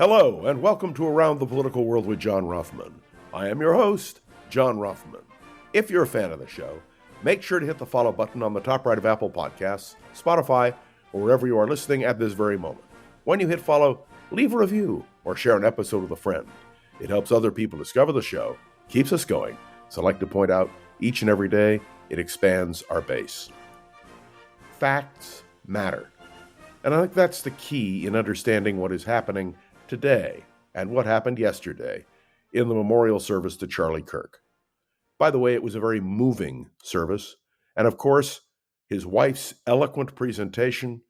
Hello, and welcome to Around the Political World with John Ruffman. I am your host, John Ruffman. If you're a fan of the show, make sure to hit the follow button on the top right of Apple Podcasts, Spotify, or wherever you are listening at this very moment. When you hit follow, leave a review or share an episode with a friend. It helps other people discover the show, keeps us going, so I'd like to point out each and every day it expands our base. Facts matter. And I think that's the key in understanding what is happening today and what happened yesterday in the memorial service to Charlie Kirk. By the way, it was a very moving service, and of course, his wife's eloquent presentation,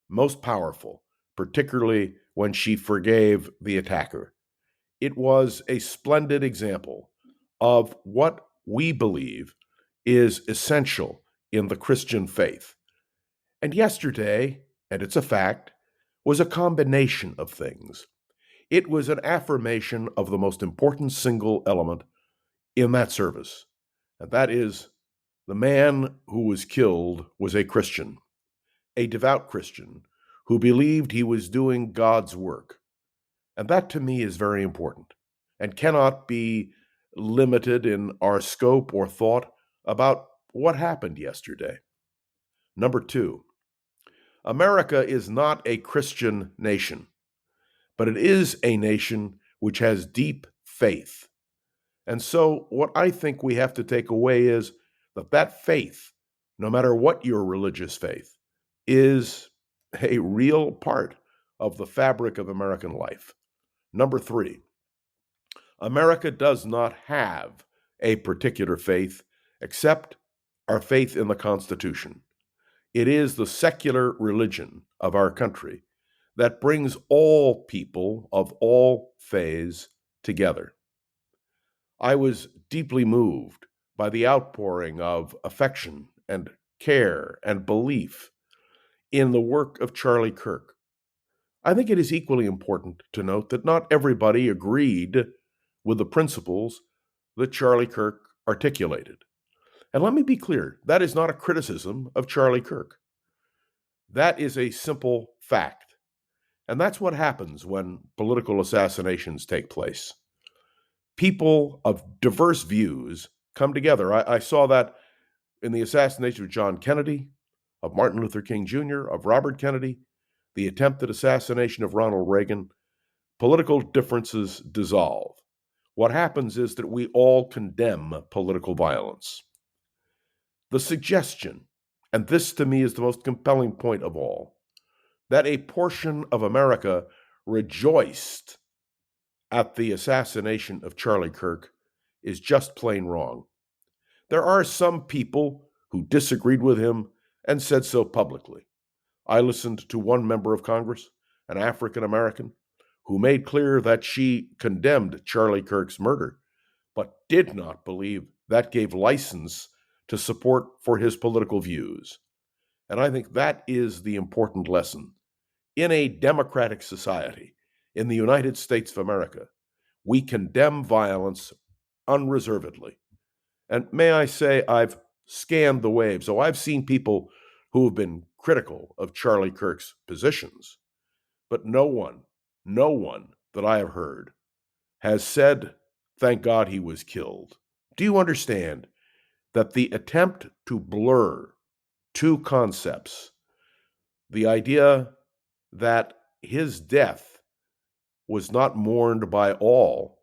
most powerful, particularly when she forgave the attacker. It was a splendid example of what we believe is essential in the Christian faith. And yesterday, and it's a fact, was a combination of things. It was an affirmation of the most important single element in that service, and that is the man who was killed was a Christian, a devout Christian who believed he was doing God's work. And that to me is very important and cannot be limited in our scope or thought about what happened yesterday. Number two, America is not a Christian nation, but it is a nation which has deep faith. And so what I think we have to take away is that faith, no matter what your religious faith, is a real part of the fabric of American life. Number three, America does not have a particular faith except our faith in the Constitution. It is the secular religion of our country that brings all people of all faiths together. I was deeply moved by the outpouring of affection and care and belief in the work of Charlie Kirk. I think it is equally important to note that not everybody agreed with the principles that Charlie Kirk articulated. And let me be clear, that is not a criticism of Charlie Kirk. That is a simple fact. And that's what happens when political assassinations take place. People of diverse views come together. I saw that in the assassination of John Kennedy, of Martin Luther King Jr., of Robert Kennedy, the attempted assassination of Ronald Reagan. Political differences dissolve. What happens is that we all condemn political violence. The suggestion, and this to me is the most compelling point of all, that a portion of America rejoiced at the assassination of Charlie Kirk is just plain wrong. There are some people who disagreed with him and said so publicly. I listened to one member of Congress, an African American, who made clear that she condemned Charlie Kirk's murder, but did not believe that gave license to support for his political views. And I think that is the important lesson. In a democratic society, in the United States of America, we condemn violence unreservedly. And may I say, I've scanned the wave, so I've seen people who have been critical of Charlie Kirk's positions, but no one that I have heard has said, thank God he was killed. Do you understand that the attempt to blur two concepts, the idea that his death was not mourned by all,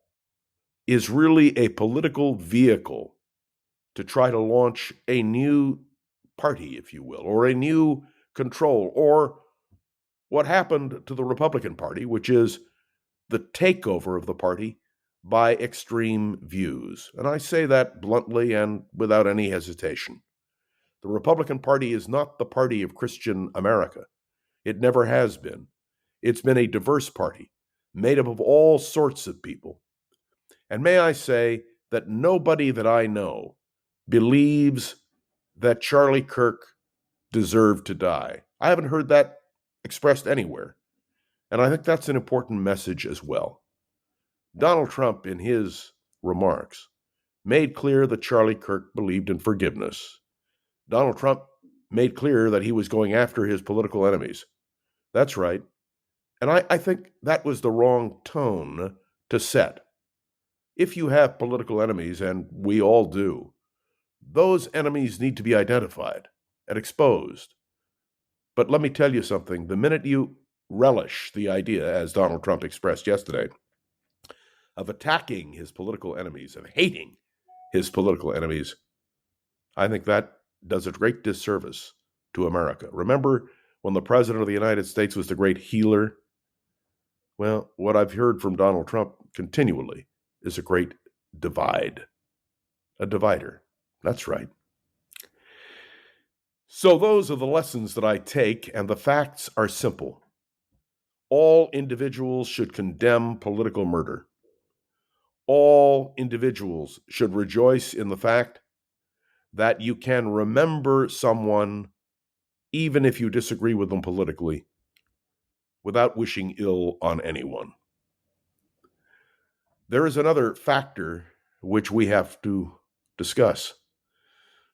is really a political vehicle to try to launch a new party, if you will, or a new control, or what happened to the Republican Party, which is the takeover of the party by extreme views. And I say that bluntly and without any hesitation. The Republican Party is not the party of Christian America. It never has been. It's been a diverse party, made up of all sorts of people. And may I say that nobody that I know believes that Charlie Kirk deserved to die. I haven't heard that expressed anywhere. And I think that's an important message as well. Donald Trump, in his remarks, made clear that Charlie Kirk believed in forgiveness. Donald Trump made clear that he was going after his political enemies. That's right. And I think that was the wrong tone to set. If you have political enemies, and we all do, those enemies need to be identified and exposed. But let me tell you something. The minute you relish the idea, as Donald Trump expressed yesterday, of attacking his political enemies, of hating his political enemies, I think that does a great disservice to America. Remember when the President of the United States was the great healer? Well, what I've heard from Donald Trump continually is a great divide. A divider. That's right. So those are the lessons that I take, and the facts are simple. All individuals should condemn political murder. All individuals should rejoice in the fact that you can remember someone, even if you disagree with them politically, without wishing ill on anyone. There is another factor which we have to discuss.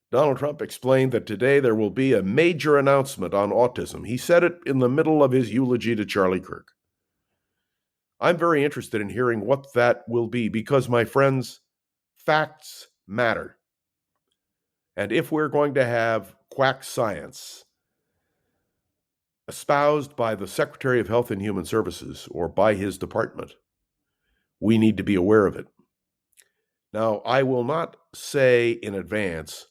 Donald Trump explained that today there will be a major announcement on autism. He said it in the middle of his eulogy to Charlie Kirk. I'm very interested in hearing what that will be because, my friends, facts matter. And if we're going to have quack science espoused by the Secretary of Health and Human Services or by his department, we need to be aware of it. Now, I will not say in advance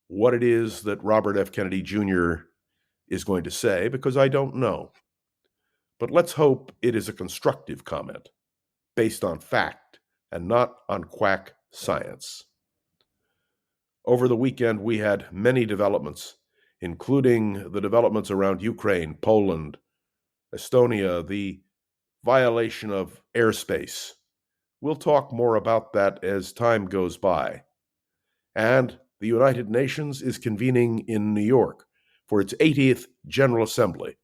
what it is that Robert F. Kennedy Jr. is going to say because I don't know. But let's hope it is a constructive comment based on fact and not on quack science. Over the weekend, we had many developments, including the developments around Ukraine, Poland, Estonia, the violation of airspace. We'll talk more about that as time goes by. And the United Nations is convening in New York for its 80th General Assembly.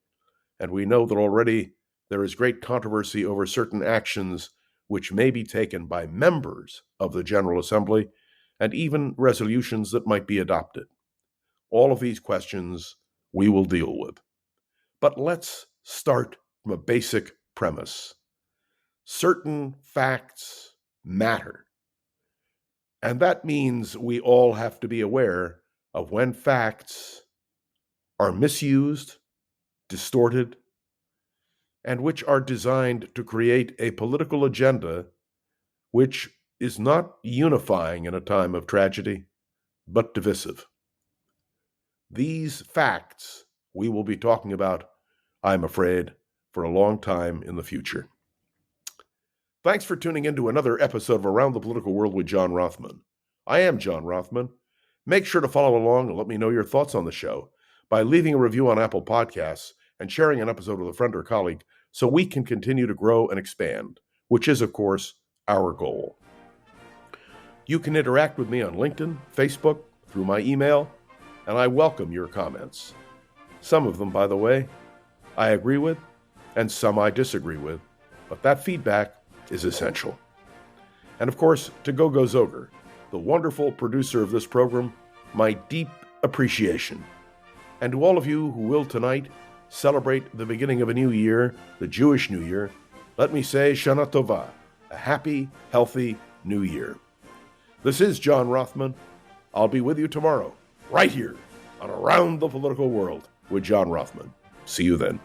And we know that already there is great controversy over certain actions which may be taken by members of the General Assembly and even resolutions that might be adopted. All of these questions we will deal with. But let's start from a basic premise. Certain facts matter. And that means we all have to be aware of when facts are misused, distorted, and which are designed to create a political agenda which is not unifying in a time of tragedy, but divisive. These facts we will be talking about, I'm afraid, for a long time in the future. Thanks for tuning in to another episode of Around the Political World with John Rothman. I am John Rothman. Make sure to follow along and let me know your thoughts on the show by leaving a review on Apple Podcasts and sharing an episode with a friend or colleague so we can continue to grow and expand, which is, of course, our goal. You can interact with me on LinkedIn, Facebook, through my email, and I welcome your comments. Some of them, by the way, I agree with, and some I disagree with, but that feedback is essential. And of course, to Gogo Zoger, the wonderful producer of this program, my deep appreciation. And to all of you who will tonight celebrate the beginning of a new year, the Jewish New Year, let me say Shana Tova, a happy, healthy new year. This is John Rothman. I'll be with you tomorrow, right here on Around the Political World with John Rothman. See you then.